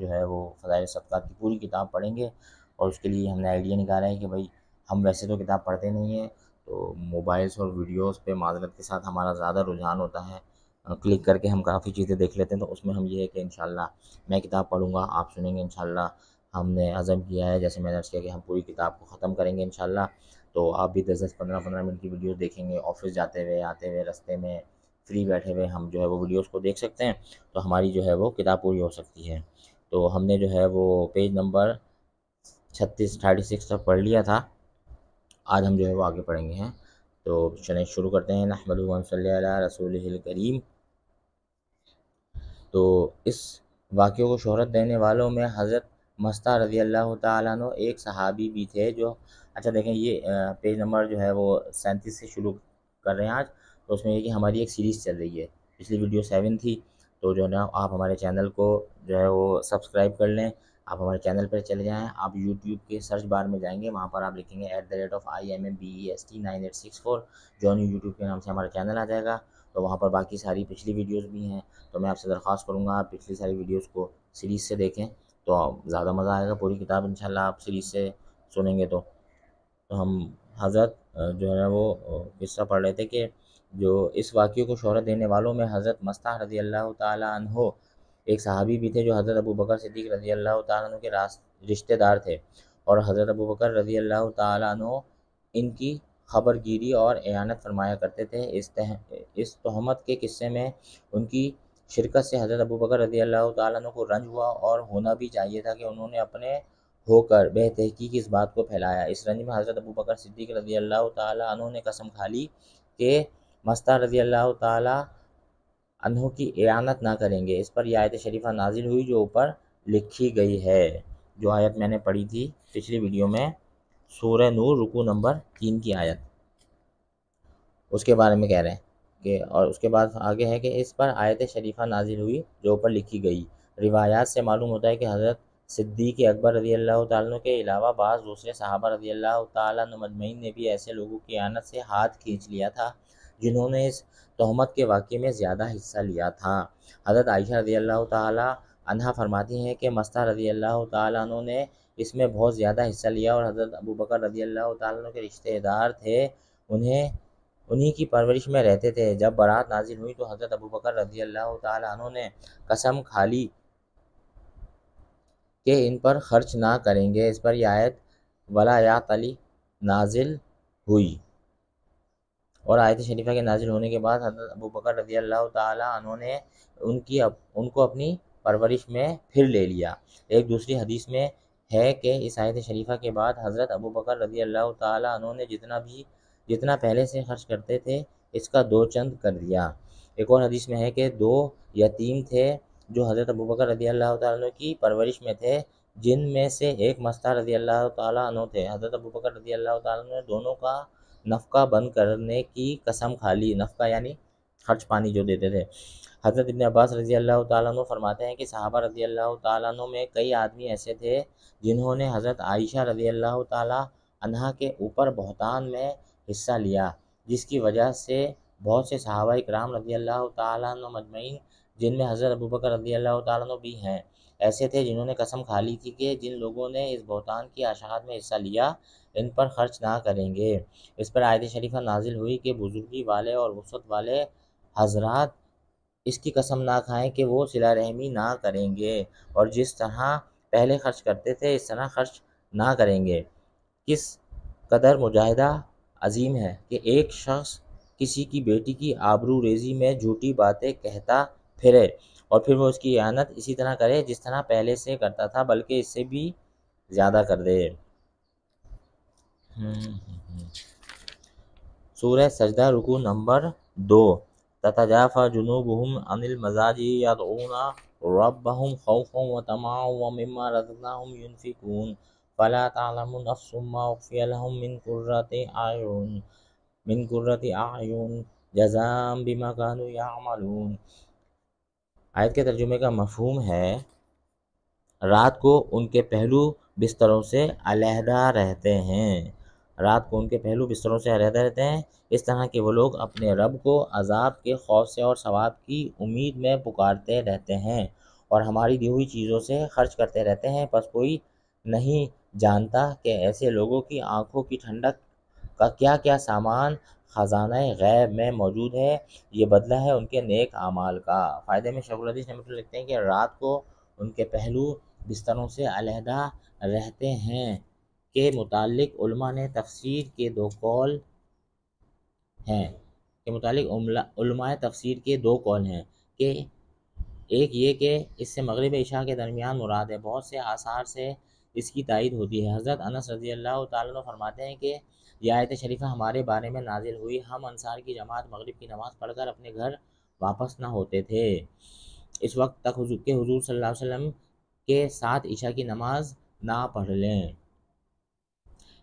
जो है वो फ़ज़ाइल सदक़ात की पूरी किताब पढ़ेंगे। और उसके लिए हमने आइडिया निकाला है कि भाई हम वैसे तो किताब पढ़ते नहीं हैं, तो मोबाइल्स और वीडियोज़ पे माज़रत के साथ हमारा ज़्यादा रुझान होता है। क्लिक करके हम काफ़ी चीज़ें देख लेते हैं, तो उसमें हम ये है कि इंशाल्लाह मैं किताब पढ़ूँगा, आप सुनेंगे इंशाल्लाह। हमने अज़म किया है, जैसे मैंने अर्ज़ किया, कि हम पूरी किताब को ख़त्म करेंगे इंशाल्लाह। तो आप भी 10-10, 15-15 मिनट की वीडियो देखेंगे, ऑफ़िस जाते हुए, आते हुए, रास्ते में फ्री बैठे हुए हम जो है वो वीडियोज़ को देख सकते हैं, तो हमारी जो है वो किताब पूरी हो सकती है। तो हमने जो है वो पेज नंबर 36 तक पढ़ लिया था, आज हम जो है वो आगे पढ़ेंगे हैं। तो चलें शुरू करते हैं। नहमदुहु व नसल्ली अला रसूलिहिल करीम। तो इस वाक़ये को शोहरत देने वालों में हज़रत मस्ता रज़ी अल्लाह ताला अन्हु एक सहाबी भी थे जो, अच्छा देखें ये पेज नंबर जो है वो 37 से शुरू कर रहे हैं आज। तो उसमें ये कि हमारी एक सीरीज़ चल रही है, पिछली वीडियो 7 थी, तो जो है ना आप हमारे चैनल को जो है वो सब्सक्राइब कर लें। आप हमारे चैनल पर चले जाएँ, आप यूट्यूब के सर्च बार में जाएँगे, वहाँ पर आप लिखेंगे @IMMBEST9864, जॉनी यूट्यूब के नाम से हमारा चैनल आ जाएगा। तो वहाँ पर बाकी सारी पिछली वीडियोज़ भी हैं। तो मैं आपसे दरख्वास्त करूँगा आप पिछली सारी वीडियोज़ को सीरीज़ से देखें, तो ज़्यादा मज़ा आएगा। पूरी किताब इंशाल्लाह आप सीरीज़ से सुनेंगे तो हम हज़रत जो है वो किस्सा पढ़ रहे थे कि जो इस वाक़ये को शोहरत देने वालों में हज़रत मस्ता रज़ी अल्लाह ताला अन्हु एक सहाबी भी थे जो हज़रत अबू बकर सिद्दीक़ रज़ी अल्लाह ताला अन्हु के रिश्तेदार थे। और हज़रत अबू बकर रज़ी अल्लाह ताला अन्हु इनकी खबरगिरी और एयानत फरमाया करते थे। इस तहमत के किस्से में उनकी शिरकत से हज़रत अबू बकर रज़ी अल्लाह ताला अन्हु को रंज हुआ, और होना भी चाहिए था कि उन्होंने अपने होकर बेतहकीक इस बात को फैलाया। इस रंज में हज़रत अबू बकर सिद्दीक़ रज़ी अल्लाह ताला अन्हु ने कसम खा ली कि मस्ता रज़ी अल्लाह ताला अन्हु की एयानत ना करेंगे। इस पर यह आयत शरीफा नाजिल हुई जो ऊपर लिखी गई है, जो आयत मैंने पढ़ी थी पिछली वीडियो में, सूरह नूर रुकू नंबर 3 की आयत, उसके बारे में कह रहे हैं कि, और उसके बाद आगे है कि इस पर आयत शरीफा नाजिल हुई जो ऊपर लिखी गई। रिवायात से मालूम होता है कि हज़रत सिद्दीक़ अकबर रज़ी अल्लाह ताला अन्हु के अलावा बाज़ दूसरे सहाबा रज़ी अल्लाह ताला अन्हुम अजमईन ने भी ऐसे लोगों की एयानत से हाथ खींच लिया था जिन्होंने इस तहमत के वाक़ये में ज़्यादा हिस्सा लिया था। हज़रत आयशा रज़ी अल्लाह ताला अन्हा फरमाती हैं कि मस्ता रज़ी अल्लाह ताला अन्हु ने इसमें बहुत ज़्यादा हिस्सा लिया, और हज़रत अबू बकर रज़ी अल्लाह ताला अन्हु के रिश्तेदार थे, उन्हीं की परवरिश में रहते थे। जब बारात नाजिल हुई तो हज़रत अबू बकर रज़ी अल्लाह ताला अन्हु ने कसम खा ली कि इन पर खर्च ना करेंगे। इस पर यह आयत वला या तली नाजिल हुई, और आयत शरीफा के नाजिल होने के बाद हज़रत अबू बकर रज़ी अल्लाह ताला अन्हु ने उनको अपनी परवरिश में फिर ले लिया। एक दूसरी हदीस में है कि इस आयत शरीफा के बाद हज़रत अबू बकर रज़ी अल्लाह ताला अन्हु ने जितना पहले से खर्च करते थे इसका दो चंद कर दिया। एक और हदीस में है कि 2 यतीम थे जो हज़रत अबू बकर रज़ी अल्लाह ताला अन्हु की परवरिश में थे, जिनमें से एक मस्ता रज़ी अल्लाह ताला अन्हु थे। हज़रत अबू बकर रज़ी अल्लाह ताला अन्हु ने दोनों का नफ़का बंद करने की कसम खा ली। नफ़का यानी खर्च पानी जो देते थे। हज़रत इब्न अब्बास रज़ी अल्लाह ताला अन्हु फरमाते हैं कि सहाबा रज़ी अल्लाह ताला अन्हु में कई आदमी ऐसे थे जिन्होंने हज़रत आयशा रज़ी अल्लाह ताला अन्हा के ऊपर बहतान में हिस्सा लिया, जिसकी वजह से बहुत से सहाबा इकराम रज़ी अल्लाह ताला अन्हुम अजमईन, जिनमें हज़रत अबू बकर रज़ी अल्लाह ताला अन्हु भी हैं, ऐसे थे जिन्होंने कसम खा ली थी कि जिन लोगों ने इस बहतान की आशात में हिस्सा लिया इन पर खर्च ना करेंगे। इस पर आयत शरीफा नाजिल हुई कि बुजुर्गी वाले और वसअत वाले हजरात इसकी कसम ना खाएं कि वो सिला रहमी ना करेंगे, और जिस तरह पहले खर्च करते थे इस तरह खर्च ना करेंगे। किस कदर मुजाहिदा अजीम है कि एक शख्स किसी की बेटी की आबरू रेजी में झूठी बातें कहता फिरे, और फिर वो उसकी इयानत इसी तरह करे जिस तरह पहले से करता था, बल्कि इससे भी ज़्यादा कर दे। सूरह सजदा रुकू नंबर 2। ततजाफा जुनूबुहुम अनिल मजाजी यदऊना रब्बहुम खौफन व तमअन व मिम्मा रज़क़नाहुम युनफिकून फला तअलमु नफ्सुम मा उख्फिय लहुम मिन कुर्रति अयुन जज़ाअन बिमा कानू यअमलून। आयत के तर्जुमे का मफहूम है रात को उनके पहलू बिस्तरों से अलहदा रहते हैं। रात को उनके पहलू बिस्तरों से अलहदा रहते हैं, इस तरह के वो लोग अपने रब को अजाब के खौफ से और सवाब की उम्मीद में पुकारते रहते हैं, और हमारी दी हुई चीज़ों से खर्च करते रहते हैं। बस कोई नहीं जानता कि ऐसे लोगों की आंखों की ठंडक का क्या क्या सामान ख़जाना गैब में मौजूद है। ये बदला है उनके नेक आमाल का। फ़ायदे में शेखुल हदीस रहमतुल्लाह लिखते हैं कि रात को उनके पहलू बिस्तरों से अलहदा रहते हैं के मुतालिक उलमा ने तफसीर के दो कौल हैं के मुतालिक उलमाए तफसीर के दो कौल हैं कि एक ये कि इससे मगरिब इशा के दरमियान मुराद है। बहुत से आसार से इसकी तायद होती है। हज़रत अनस रज़ी अल्लाह तआला अन्हु फरमाते हैं कि यह आयत शरीफा हमारे बारे में नाजिल हुई। हम अंसार की जमात मगरिब की नमाज़ पढ़कर अपने घर वापस न होते थे इस वक्त तक हुजूर सल्लल्लाहु अलैहि वसल्लम के साथ इशा की नमाज ना पढ़ लें।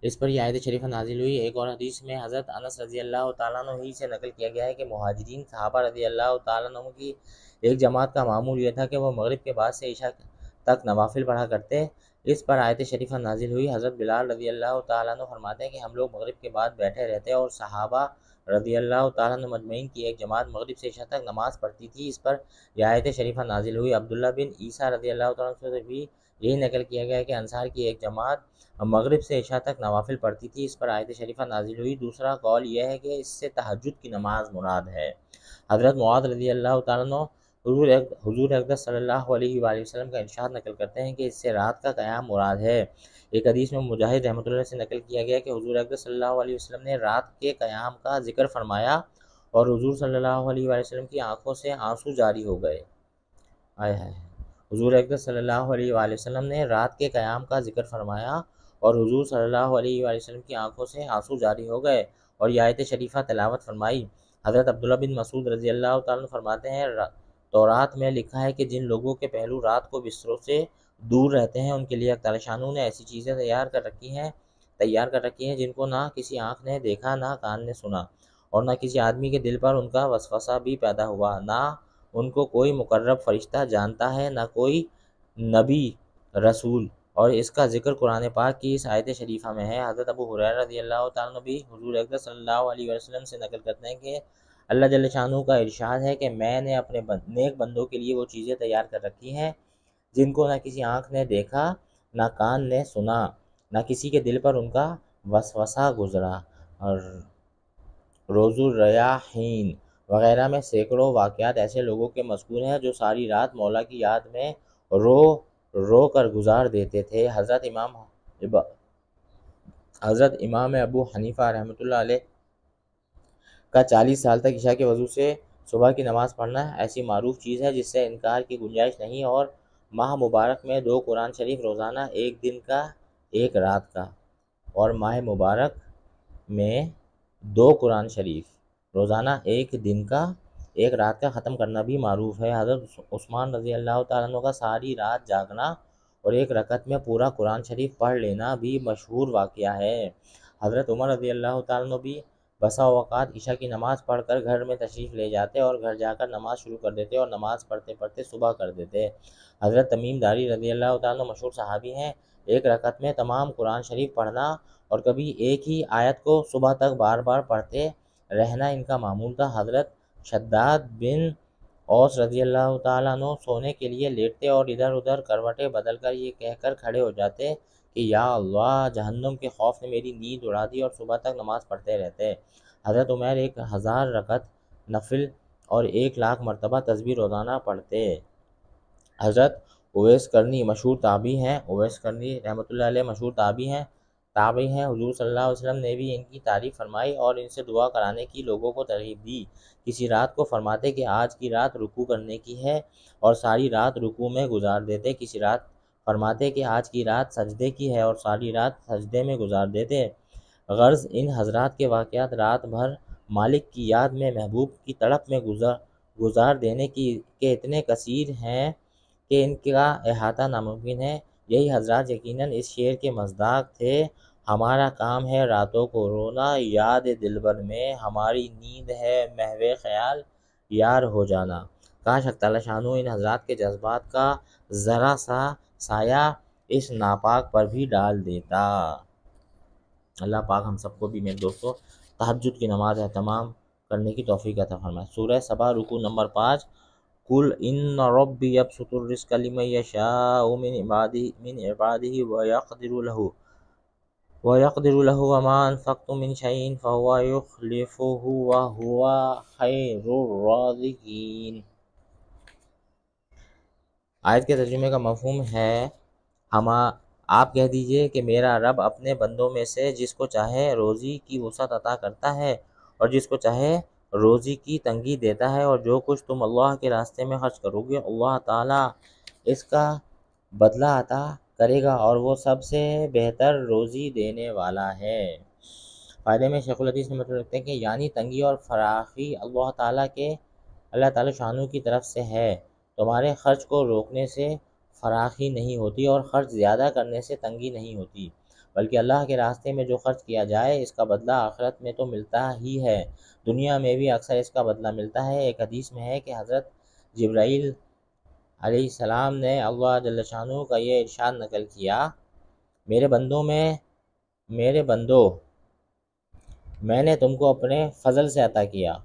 इस पर यह आयत शरीफा नाजिल हुई। एक और हदीस में हज़रत अनस रज़ी अल्लाह तआला अन्हु ही से नकल किया गया है कि मुहाजिरीन सहाबा रज़ी अल्लाह तआला अन्हुम की एक जमात का मामूल यह था कि वह मगरिब के बाद से इशा तक नवाफिल पढ़ा करते। इस पर आयत शरीफा नाजिल हुई। हज़रत बिलाल रज़ी अल्लाह तआला अन्हु फरमाते हैं कि हम लोग मगरिब के बाद बैठे रहते और सहाबा रज़ी अल्लाह तआला अन्हुम मजमईन की एक जमात मगरिब से इशा तक नमाज़ पढ़ती थी। इस पर यह आयत शरीफा नाजिल हुई। अब्दुल्ला बिन ईसा रज़ी अल्लाह तआला अन्हु से भी यही नकल किया गया है कि अंसार की एक जमात मगरिब से इशा तक नवाफिल पढ़ती थी। इस पर आयत शरीफा नाजिल हुई। दूसरा कौल यह है कि इससे तहज्जुद की नमाज मुराद है। हज़रत मुआद रज़ी अल्लाह तआला अन्हु हुजूर अक़दस सल्लल्लाहु अलैहि वसल्लम का इरशाद नकल करते हैं कि इससे रात का क़याम मुराद है। एक हदीस में मुजाहिद रहमतुल्लाह से नकल किया गया कि हुजूर अक़दस सल्लल्लाहु अलैहि वसल्लम ने रात के क़याम का जिक्र फरमाया और हुजूर सल्लल्लाहु अलैहि वसल्लम की आंखों से आंसू जारी हो गए। आय हाय। हुजूर अक़दस सल्लल्लाहु अलैहि वसल्लम ने रात के क़याम का जिक्र फरमाया और हुजूर सल्लल्लाहु अलैहि वसल्लम की आंखों से आंसू जारी हो गए और यह आयत शरीफा तिलावत फरमाई। हज़रत अब्दुल्ला बिन मसूद रज़ी अल्लाह तआला अन्हु फरमाते हैं तौरात में लिखा है कि जिन लोगों के पहलू रात को बिस्तरों से दूर रहते हैं उनके लिए अल्लाह शानू ने ऐसी चीज़ें तैयार कर रखी हैं जिनको ना किसी आँख ने देखा ना कान ने सुना और ना किसी आदमी के दिल पर उनका वसवसा भी पैदा हुआ। ना उनको कोई मुकर्रब फरिश्ता जानता है ना कोई नबी रसूल। और इसका जिक्र कुरान पाक की इस आयत शरीफा में है। हज़रत अबू हुरैरा रज़ी अल्लाह तआला अन्हु भी हुजूर अक़दस सल्लल्लाहु अलैहि वसल्लम से नकल करते हैं कि अल्लाह जल्ल शानहू का इरशाद है कि मैंने अपने नेक बंदों के लिए वो चीज़ें तैयार कर रखी हैं जिनको ना किसी आँख ने देखा ना कान ने सुना ना किसी के दिल पर उनका वसवसा गुजरा। और रोज़ुर रयाहीन वगैरह में सैकड़ों वाक़यात ऐसे लोगों के मज़कूर हैं जो सारी रात मौला की याद में रो रो कर गुजार देते थे। हज़रत इमाम अबू हनीफ़ा रहमतुल्लाह अलैह का 40 साल तक इशा के वज़ू से सुबह की नमाज़ पढ़ना ऐसी मारूफ चीज़ है जिससे इनकार की गुंजाइश नहीं। और माह मुबारक में 2 कुरान शरीफ रोज़ाना, एक दिन का एक रात का, और माह मुबारक में 2 कुरान शरीफ रोज़ाना, एक दिन का एक रात का ख़त्म करना भी मारूफ है। हज़रत उस्मान रज़ी अल्लाह तआला अन्हु का सारी रात जागना और एक रकत में पूरा कुरान शरीफ पढ़ लेना भी मशहूर वाक़या है। हज़रत उमर रज़ी अल्लाह तआला अन्हु भी बसा औक़ात इशा की नमाज़ पढ़कर घर में तशरीफ़ ले जाते और घर जाकर नमाज़ शुरू कर देते और नमाज़ पढ़ते पढ़ते सुबह कर देते। हज़रत तमीम दारी रज़ी अल्लाह तआला अन्हु मशहूर सहाबी हैं। एक रकत में तमाम कुरान शरीफ पढ़ना और कभी एक ही आयत को सुबह तक बार बार पढ़ते रहना इनका मामूल था। हज़रत शद्दाद बिन औस रज़ी अल्लाह तआला अन्हु सोने के लिए लेटते और इधर उधर करवटें बदल कर ये कहकर खड़े हो जाते कि या अल्लाह, जहन्नुम के खौफ ने मेरी नींद उड़ा दी, और सुबह तक नमाज़ पढ़ते रहते। हज़रत उमर 1000 रकत नफिल और 1 लाख मरतबा तस्बीह रोज़ाना पढ़ते। हज़रत उवैस करनी मशहूर ताबी हैं। उवैस करनी रहमतुल्लाह अलैह मशहूर ताबी हैं। हुजूर सल्लल्लाहु अलैहि वसल्लम ने भी इनकी तारीफ़ फरमाई और इनसे दुआ कराने की लोगों को तरगीब दी। किसी रात को फरमाते कि आज की रात रुकू करने की है और सारी रात रुकू में गुजार देते। किसी रात फरमाते कि आज की रात सजदे की है और सारी रात सजदे में गुजार देते। गर्ज़ इन हज़रात के वाक़यात रात भर मालिक की याद में महबूब की तड़प में गुजार देने के इतने कसीर हैं कि इनका अहाता नामुमकिन है। यही हज़रात यकीनन इस शेर के मज़दाक थे। हमारा काम है रातों को रोना याद दिलबर में, हमारी नींद है महवे ख्याल यार हो जाना। काश अल्लाह शानू इन हज़रात के जज्बात का ज़रा सा साया इस नापाक पर भी डाल देता। अल्लाह पाक हम सबको भी मेरे दोस्तों तहज्जुद की नमाज़ एहतमाम करने की तौफ़ीक अता फरमाए। सूरह सबा रुकू नंबर 5 कुल इन्ना रब्बी यबसुतुर रिज़्क़ लिमन यशाअ मिन इबादिही व यक़दिरु लहु व मा अनफ़क़्तुम मिन शैइन फ़हुव युख़्लिफ़ुहु व हुवा ख़ैरुर राज़िक़ीन। आयत के तर्जुमे का मफ़हूम है, हम आप कह दीजिए कि मेरा रब अपने बंदों में से जिसको चाहे रोज़ी की वसअत अता करता है और जिसको चाहे रोज़ी की तंगी देता है, और जो कुछ तुम अल्लाह के रास्ते में खर्च करोगे अल्लाह ताला इसका बदला अता करेगा और वो सबसे बेहतर रोज़ी देने वाला है। फ़ायदे में शेखुल हदीस ने मतलब रखते हैं कि यानी तंगी और फराखी अल्लाह ताला शानू की तरफ से है। तुम्हारे खर्च को रोकने से फराखी नहीं होती और ख़र्च ज़्यादा करने से तंगी नहीं होती, बल्कि अल्लाह के रास्ते में जो खर्च किया जाए इसका बदला आखिरत में तो मिलता ही है, दुनिया में भी अक्सर इसका बदला मिलता है। एक हदीस में है कि हज़रत जिब्राईल अलैहिस्सलाम ने अल्लाह जल्ल शानू का ये इरशाद नकल किया, मेरे बंदो मैंने तुमको अपने फ़ज़ल से अता किया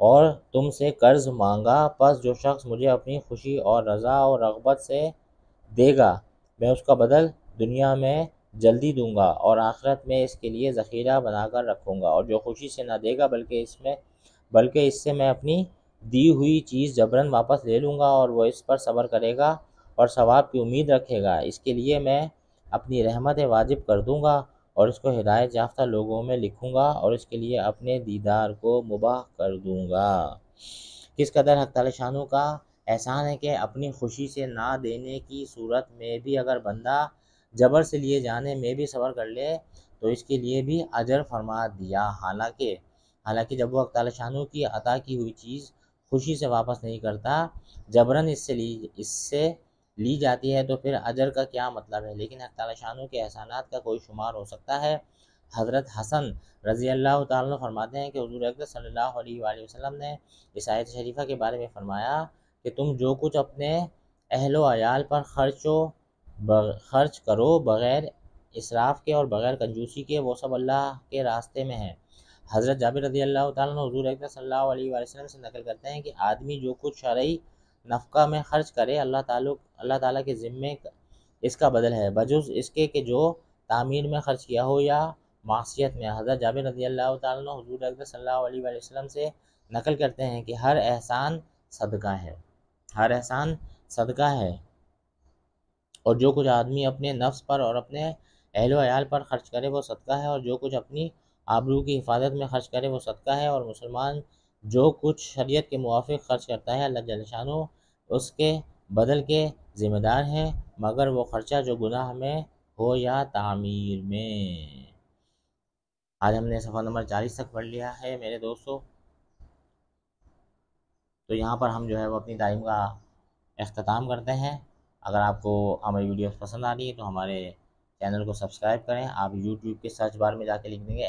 और तुमसे कर्ज़ मांगा, बस जो शख्स मुझे अपनी खुशी और रज़ा और रग़बत से देगा मैं उसका बदल दुनिया में जल्दी दूंगा और आखिरत में इसके लिए ज़ख़ीरा बनाकर रखूँगा, और जो खुशी से ना देगा बल्कि इससे मैं अपनी दी हुई चीज़ जबरन वापस ले लूँगा और वह इस पर सब्र करेगा और सवाब की उम्मीद रखेगा, इसके लिए मैं अपनी रहमतें वाजिब कर दूँगा और इसको हिदायत याफ्ता लोगों में लिखूँगा और इसके लिए अपने दीदार को मुबाह कर दूँगा। किस कदर हक़ ताला शानू का एहसान है कि अपनी खुशी से ना देने की सूरत में भी अगर बंदा जबर से लिए जाने में भी सब्र कर ले तो इसके लिए भी अजर फरमा दिया। हालांकि जब वो हक़ ताला शानू की अता की हुई चीज़ खुशी से वापस नहीं करता, जबरन इससे ली जाती है, तो फिर अजर का क्या मतलब है। लेकिन हक़ ताला शानू के एहसानात का कोई शुमार हो सकता है। हज़रत हसन रज़ी अल्लाह तआला अन्हु फरमाते हैं कि हुज़ूर अक़रम सल्लल्लाहु अलैहि वसल्लम ने इस आयत शरीफ़ा के बारे में फ़रमाया कि तुम जो कुछ अपने अहलो अयाल पर खर्च करो बग़ैर इसराफ़ के और बग़ैर कंजूसी के, वो सब अल्लाह के रास्ते में है। हज़रत जाबिर रज़ी अल्लाह तआला अन्हु हुज़ूर अक़रम सल्लल्लाहु अलैहि वसल्लम से नकल करते हैं कि आदमी जो कुछ शरई नफ़क़ा में ख़र्च करे अल्लाह ताला के ज़िम्मे इसका बदल है, बजुज़ इसके कि जो तामीर में ख़र्च किया हो या मासियत में। हज़रत जाबिर रज़ी अल्लाह तआला अन्हु हुज़ूर अक़रम सल्लल्लाहु अलैहि वसल्लम से नकल करते हैं कि हर एहसान सदका है और जो कुछ आदमी अपने नफ्स पर और अपने अहलो अयाल पर खर्च करे वो सदका है, और जो कुछ अपनी आबरू की हिफाजत में खर्च करे वो सदका है। और मुसलमान जो कुछ शरीयत के मुवाफ़िक़ खर्च करता है अल्लाह जल्ल शानो उसके बदल के ज़िम्मेदार हैं, मगर वो ख़र्चा जो गुनाह में हो या तामीर में। आज हमने सफ़ा नंबर 40 तक पढ़ लिया है मेरे दोस्तों। तो यहाँ पर हम जो है वो अपनी तालीम का अख्ताम करते हैं। अगर आपको हमारी वीडियोस पसंद आ रही है तो हमारे चैनल को सब्सक्राइब करें। आप यूट्यूब के सर्च बार में जाके लिख देंगे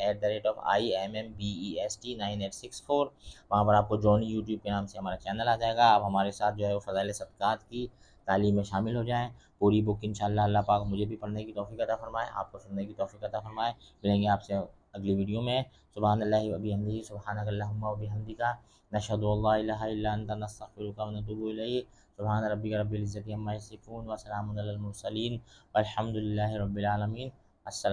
@IMMBEST9864, वहाँ पर आपको जॉनी यूट्यूब के नाम से हमारा चैनल आ जाएगा। आप हमारे साथ जो है वो फ़ज़ाइल सदक़ात की तालीम में शामिल हो जाएँ। पूरी बुक इंशाअल्लाह अल्लाह पाक मुझे भी पढ़ने की तौफ़ीक़ अता फ़रमाए, आपको सुनने की तौफ़ीक़ अता फ़रमाए। मिलेंगे आपसे अगली वीडियो में। सुब्हानल्लाहि व बिहम्दिही, सुब्हानकल्लाहुम्मा व बिहम्दिका, नशहदु अल्ला इलाहा इल्ला अंता, नस्तग़फ़िरुका व नतूबु इलैक। सुब्हान रब्बिका रब्बिल इज़्ज़ति अम्मा यसिफ़ून व सलामुन अलल मुरसलीन वल्हम्दुलिल्लाहि रब्बिल आलमीन। अस्सलाम।